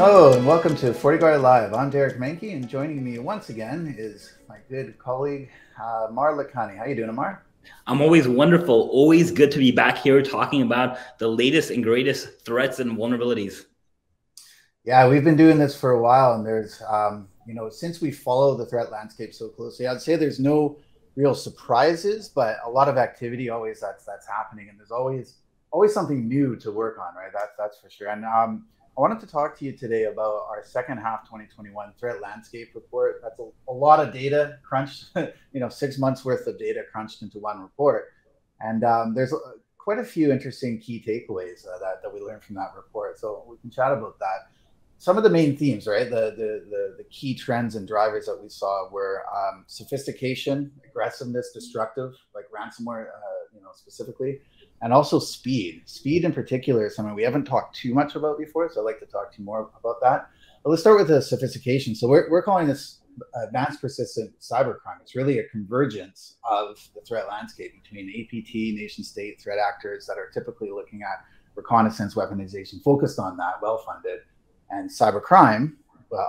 Hello and welcome to FortiGuard Live. I'm Derek Menke, and joining me once again is my good colleague, Amar Lakhani. How you doing, Amar? I'm always wonderful. Always good to be back here talking about the latest and greatest threats and vulnerabilities. Yeah, we've been doing this for a while, and there's, since we follow the threat landscape so closely, I'd say there's no real surprises, but a lot of activity always that's happening, and there's always something new to work on, right? That's for sure. And I wanted to talk to you today about our second half 2021 threat landscape report. That's a lot of data crunched, 6 months worth of data crunched into one report. And there's quite a few interesting key takeaways that we learned from that report. So we can chat about that. Some of the main themes, right? The key trends and drivers that we saw were sophistication, aggressiveness, destructive, like ransomware, specifically, and also speed. Speed in particular is something we haven't talked too much about before, so I'd like to talk to you more about that. But let's start with the sophistication. So we're calling this advanced persistent cybercrime. It's really a convergence of the threat landscape between APT, nation state threat actors that are typically looking at reconnaissance, weaponization, focused on that, well-funded, and cybercrime,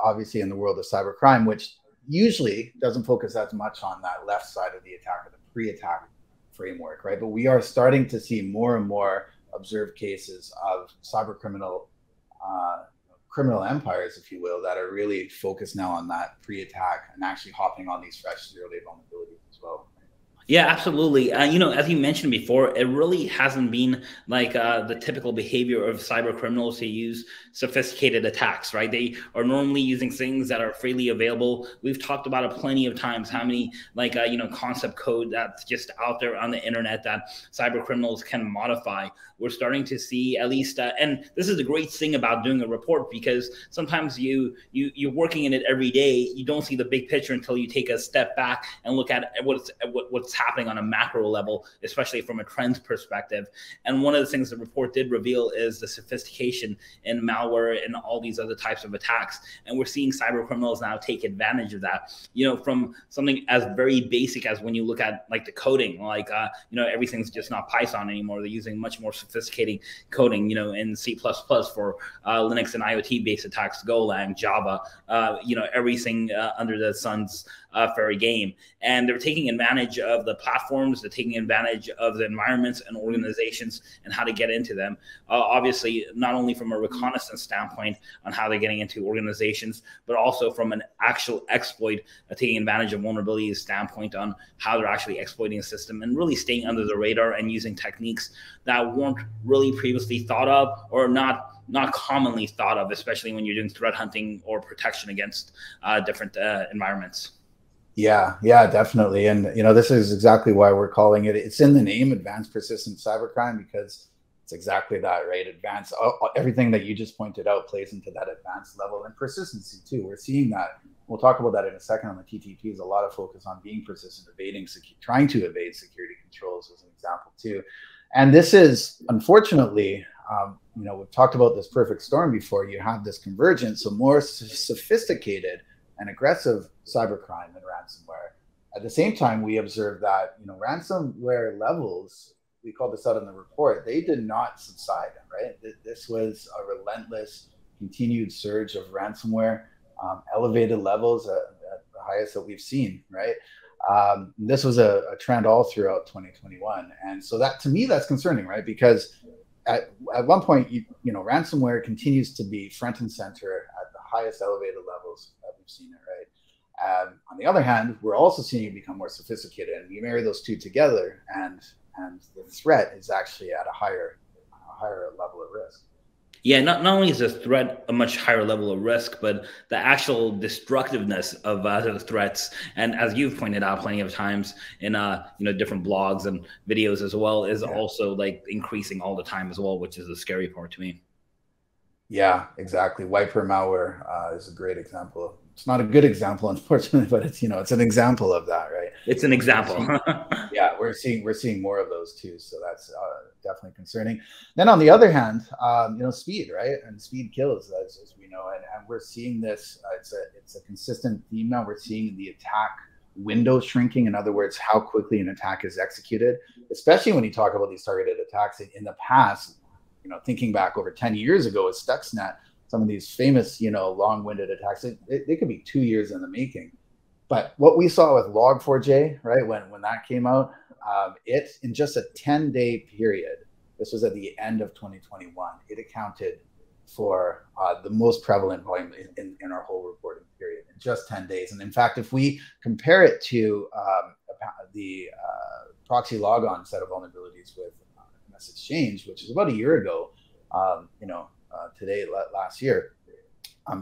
obviously in the world of cybercrime, which usually doesn't focus as much on that left side of the attack or the pre-attack framework, right? But we are starting to see more and more observed cases of cyber criminal empires, if you will, that are really focused now on that pre-attack and actually hopping on these fresh zero-day vulnerabilities as well. Yeah, absolutely. As you mentioned before, it really hasn't been like the typical behavior of cyber criminals to use sophisticated attacks, right? They are normally using things that are freely available. We've talked about it plenty of times, how many concept code that's just out there on the internet that cyber criminals can modify. We're starting to see at least, and this is the great thing about doing a report, because sometimes you're working in it every day. You don't see the big picture until you take a step back and look at what's happening on a macro level, especially from a trends perspective. And one of the things the report did reveal is the sophistication in malware and all these other types of attacks. And we're seeing cyber criminals now take advantage of that, from something as very basic as when you look at like the coding, everything's just not Python anymore. They're using much more sophisticated coding, in C++ for Linux and IoT based attacks, Golang, Java, everything under the sun's fairy game. And they're taking advantage of the platforms, they're taking advantage of the environments and organizations and how to get into them. Obviously, not only from a reconnaissance standpoint on how they're getting into organizations, but also from an actual exploit, taking advantage of vulnerabilities standpoint on how they're actually exploiting the system and really staying under the radar and using techniques that weren't really previously thought of or not commonly thought of, especially when you're doing threat hunting or protection against different environments. Yeah, definitely. And, this is exactly why we're calling it, it's in the name, advanced persistent cybercrime, because it's exactly that, right? Advanced, everything that you just pointed out plays into that advanced level, and persistency too. We're seeing that. We'll talk about that in a second on the TTPs. A lot of focus on being persistent, trying to evade security controls as an example too. And this is, unfortunately, we've talked about this perfect storm before. You have this convergence, so more sophisticated and aggressive cybercrime and ransomware. At the same time, we observed that ransomware levels, we called this out in the report, they did not subside, right? This was a relentless, continued surge of ransomware, elevated levels at the highest that we've seen, right? This was a trend all throughout 2021. And so that, to me, that's concerning, right? Because at one point, ransomware continues to be front and center at the highest elevated levels that we've seen it, right? On the other hand, we're also seeing it become more sophisticated, and you marry those two together, and the threat is actually at a higher level of risk. Yeah, not only is the threat a much higher level of risk, but the actual destructiveness of the threats, and as you've pointed out plenty of times in different blogs and videos as well, is also like increasing all the time as well, which is the scary part to me. Yeah, exactly. Wiper malware is a great example. It's not a good example, unfortunately, but it's an example of that, right? It's an example. Yeah, we're seeing more of those too, so that's definitely concerning. Then on the other hand, speed, right? And speed kills, as we know, and we're seeing this. It's a consistent theme now. We're seeing the attack window shrinking. In other words, how quickly an attack is executed, especially when you talk about these targeted attacks in the past. Thinking back over 10 years ago with Stuxnet, some of these famous, long-winded attacks, they could be 2 years in the making. But what we saw with Log4j, right, when that came out, it in just a 10-day period, this was at the end of 2021, it accounted for the most prevalent volume in our whole reporting period in just 10 days. And in fact, if we compare it to the proxy logon set of vulnerabilities with MS Exchange, which is about a year ago, today, last year,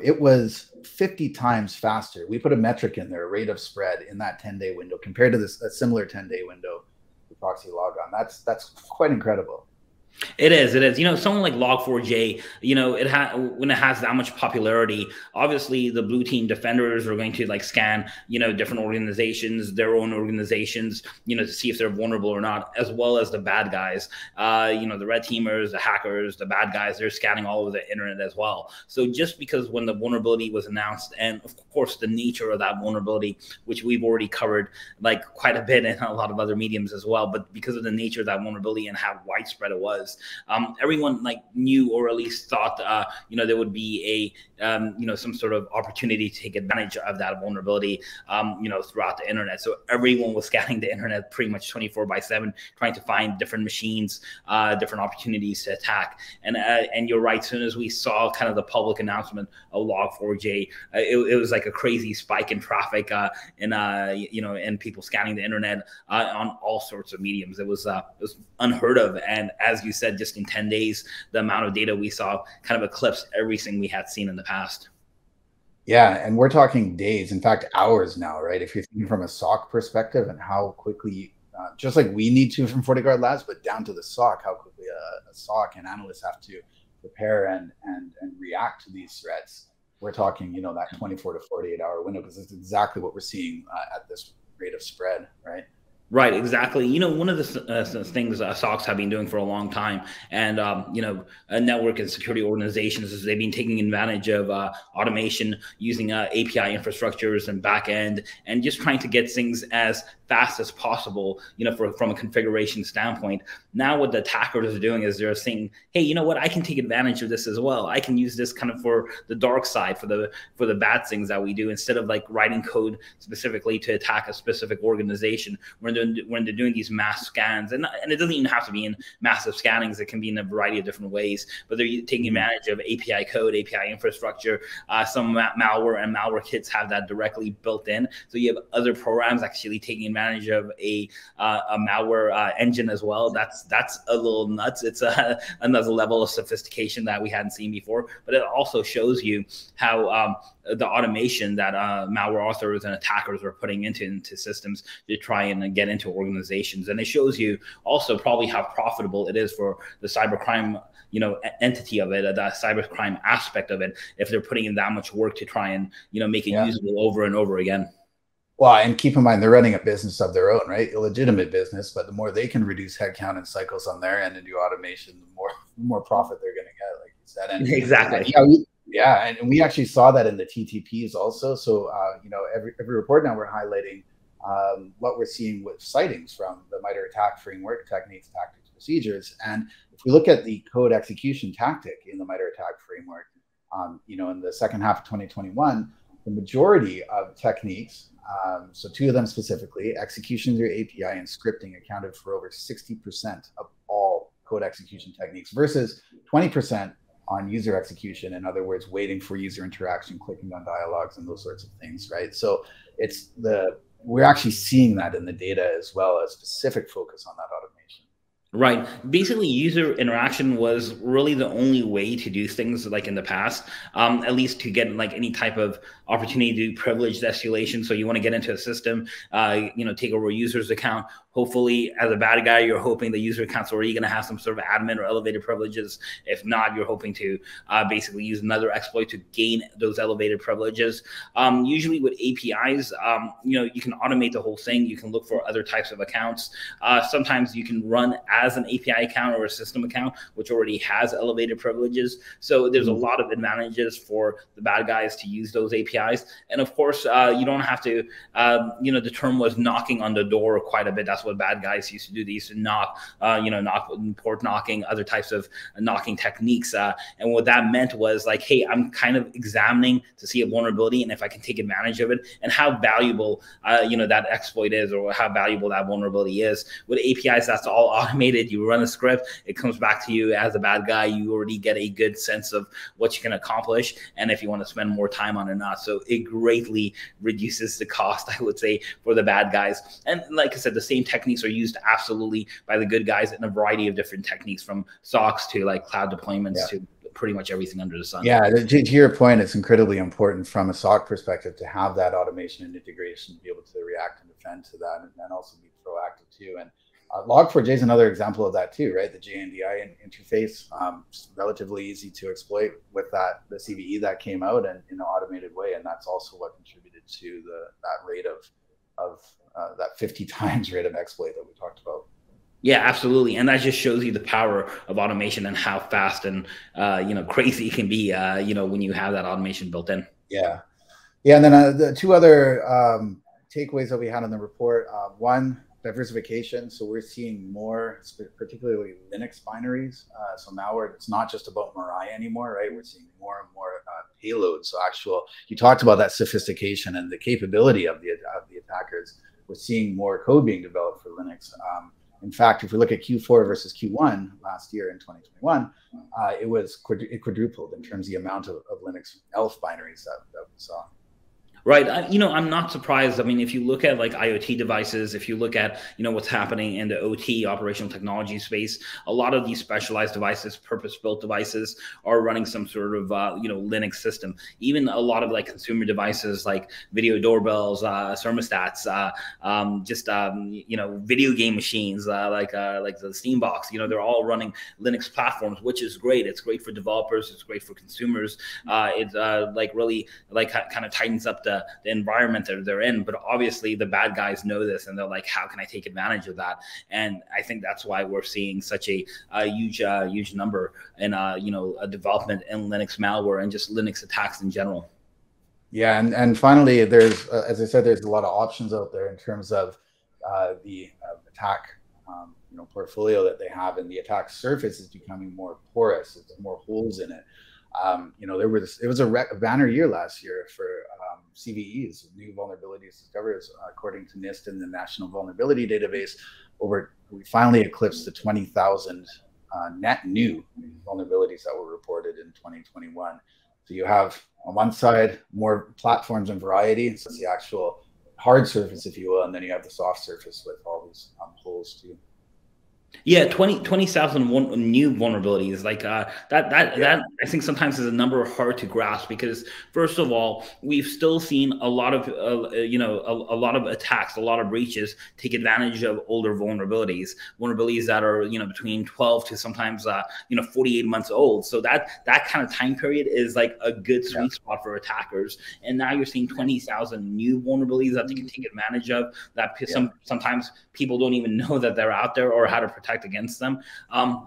it was 50 times faster. We put a metric in there, rate of spread in that 10-day window compared to a similar 10-day window for proxy logon. That's quite incredible. It is. Someone like Log4j, when it has that much popularity, obviously the blue team defenders are going to like scan, different organizations, their own organizations, to see if they're vulnerable or not, as well as the bad guys, the red teamers, the hackers, the bad guys, they're scanning all over the internet as well. So just because when the vulnerability was announced, and of course the nature of that vulnerability, which we've already covered like quite a bit in a lot of other mediums as well, but because of the nature of that vulnerability and how widespread it was, everyone like knew, or at least thought, there would be some sort of opportunity to take advantage of that vulnerability, throughout the internet. So everyone was scanning the internet pretty much 24/7, trying to find different machines, different opportunities to attack. And you're right. As soon as we saw kind of the public announcement of Log4j, it was like a crazy spike in traffic, and people scanning the internet on all sorts of mediums. It was unheard of. And as you said, just in 10 days, the amount of data we saw kind of eclipsed everything we had seen in the past. Yeah, and we're talking days, in fact, hours now, right? If you're thinking from a SOC perspective and how quickly, just like we need to from FortiGuard Labs, but down to the SOC, how quickly a SOC and analysts have to prepare and react to these threats. We're talking, that 24 to 48 hour window, because it's exactly what we're seeing at this rate of spread, right? Right, exactly. One of the things SOCs have been doing for a long time, and network and security organizations, is they've been taking advantage of automation using API infrastructures and backend, and just trying to get things as fast as possible, from a configuration standpoint. Now what the attackers are doing is they're saying, hey, you know what, I can take advantage of this as well. I can use this kind of for the dark side, for the bad things that we do, instead of like writing code specifically to attack a specific organization. When they're doing these mass scans, and it doesn't even have to be in massive scannings, it can be in a variety of different ways, but they're taking advantage of API code, API infrastructure. Some malware and malware kits have that directly built in. So you have other programs actually taking advantage of a malware engine as well. That's a little nuts. It's another level of sophistication that we hadn't seen before, but it also shows you how the automation that malware authors and attackers are putting into systems to try and get into organizations. And it shows you also probably how profitable it is for the cybercrime entity of it, the cybercrime aspect of it, if they're putting in that much work to try and make it usable over and over again. Well, and keep in mind, they're running a business of their own, right? Illegitimate business, but the more they can reduce headcount and cycles on their end and do automation, the more profit they're going to get, like you said. And exactly. And we actually saw that in the TTPs also. So, every report now we're highlighting what we're seeing with sightings from the MITRE ATT&CK framework, techniques, tactics, procedures. And if we look at the code execution tactic in the MITRE ATT&CK framework, in the second half of 2021, the majority of techniques, so two of them specifically, execution through API and scripting, accounted for over 60% of all code execution techniques versus 20% on user execution. In other words, waiting for user interaction, clicking on dialogues and those sorts of things, right? So we're actually seeing that in the data as well, a specific focus on that automation. Right. Basically, user interaction was really the only way to do things like in the past, at least to get like any type of opportunity to do privileged escalation. So you want to get into a system, take over a user's account. Hopefully, as a bad guy, you're hoping the user account's already going to have some sort of admin or elevated privileges. If not, you're hoping to basically use another exploit to gain those elevated privileges. Usually with APIs, you can automate the whole thing. You can look for other types of accounts. Sometimes you can run has an API account or a system account, which already has elevated privileges. So there's a lot of advantages for the bad guys to use those APIs. And of course, you don't have to, the term was knocking on the door quite a bit. That's what bad guys used to do. They used to knock, port knocking, other types of knocking techniques. And what that meant was like, hey, I'm kind of examining to see a vulnerability and if I can take advantage of it and how valuable, that exploit is, or how valuable that vulnerability is. With APIs, that's all automated. You run a script, it comes back to you as a bad guy. You already get a good sense of what you can accomplish and if you want to spend more time on it or not. So it greatly reduces the cost, I would say, for the bad guys. And like I said, the same techniques are used absolutely by the good guys in a variety of different techniques, from SOCs to like cloud deployments to pretty much everything under the sun. Yeah, to your point, it's incredibly important from a SOC perspective to have that automation and integration, to be able to react and defend to that, and also be proactive too. And Log4j is another example of that too, right? The JNDI interface, relatively easy to exploit with the CVE that came out and in an automated way, and that's also what contributed to that rate of that 50 times rate of exploit that we talked about. Yeah, absolutely. And that just shows you the power of automation and how fast and, crazy it can be, when you have that automation built in. Yeah. Yeah. And then the two other takeaways that we had in the report, one, diversification. So we're seeing more, particularly Linux binaries. So now it's not just about Mirai anymore, right? We're seeing more and more payloads. So you talked about that sophistication and the capability of the attackers. We're seeing more code being developed for Linux. In fact, if we look at Q4 versus Q1 last year in 2021, it quadrupled in terms of the amount of Linux ELF binaries that we saw. Right. I'm not surprised. I mean, if you look at like IoT devices, if you look at, what's happening in the OT, operational technology space, a lot of these specialized devices, purpose-built devices, are running some sort of, Linux system. Even a lot of like consumer devices like video doorbells, thermostats, video game machines, like the Steam Box, they're all running Linux platforms, which is great. It's great for developers. It's great for consumers. It really kind of tightens up the environment that they're in. But obviously the bad guys know this, and they're like, how can I take advantage of that? And I think that's why we're seeing such a huge number in a development in Linux malware and just Linux attacks in general. Yeah, and finally, there's as I said, there's a lot of options out there in terms of the attack portfolio that they have, and the attack surface is becoming more porous. There's more holes in it. It was a banner year last year for CVEs, new vulnerabilities discovered, according to NIST and the National Vulnerability Database. We finally eclipsed the 20,000 net new vulnerabilities that were reported in 2021. So you have on one side more platforms and variety, so it's the actual hard surface, if you will, and then you have the soft surface with all these holes too. Yeah, 20,000 new vulnerabilities like that I think sometimes is a number hard to grasp, because first of all, we've still seen a lot of a lot of attacks, a lot of breaches take advantage of older vulnerabilities that are between 12 to sometimes 48 months old. So that kind of time period is like a good sweet spot for attackers. And now you're seeing 20,000 new vulnerabilities that they can take advantage of, that sometimes people don't even know that they're out there or how to protect against them.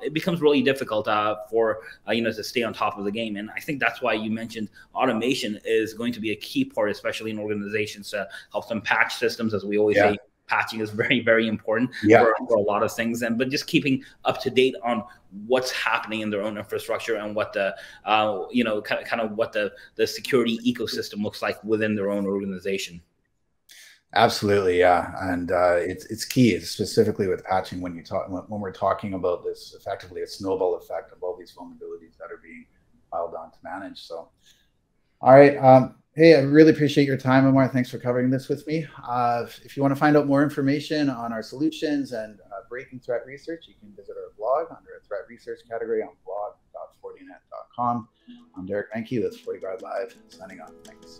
It becomes really difficult for to stay on top of the game. And I think that's why you mentioned automation is going to be a key part, especially in organizations, to help them patch systems. As we always say, patching is very, very important for a lot of things. But just keeping up to date on what's happening in their own infrastructure and what the kind of what the security ecosystem looks like within their own organization. Absolutely, yeah, and it's key, specifically with patching, when we're talking about this, effectively a snowball effect of all these vulnerabilities that are being piled on to manage. So, all right, hey, I really appreciate your time, Amar. Thanks for covering this with me. If you want to find out more information on our solutions and breaking threat research, you can visit our blog under a threat research category on blog.fortinet.com. I'm Derek Menke with FortiGuard Live, signing off. Thanks.